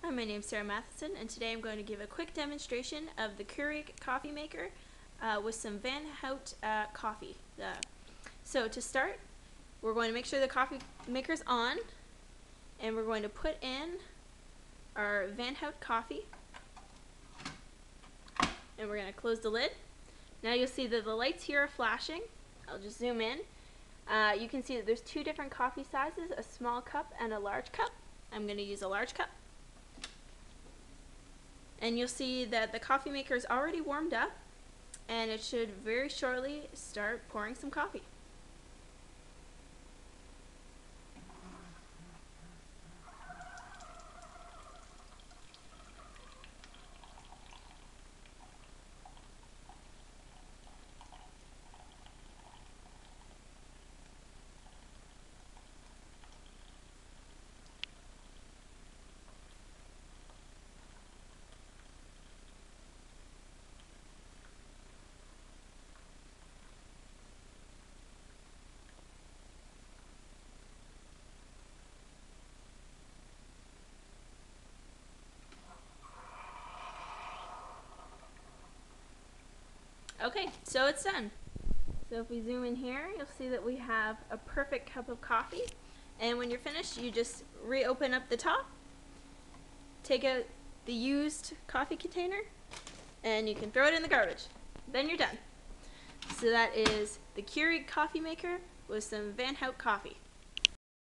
Hi, my name is Sarah Matheson, and today I'm going to give a quick demonstration of the Keurig coffee maker with some Van Houtte coffee. So to start, we're going to make sure the coffee maker's on, and we're going to put in our Van Houtte coffee, and we're going to close the lid. Now you'll see that the lights here are flashing. I'll just zoom in. You can see that there's two different coffee sizes, a small cup and a large cup. I'm going to use a large cup. And you'll see that the coffee maker is already warmed up, and it should very shortly start pouring some coffee. Okay, so it's done. So if we zoom in here, you'll see that we have a perfect cup of coffee. And when you're finished, you just reopen up the top, take out the used coffee container, and you can throw it in the garbage. Then you're done. So that is the Keurig coffee maker with some Van Houtte coffee.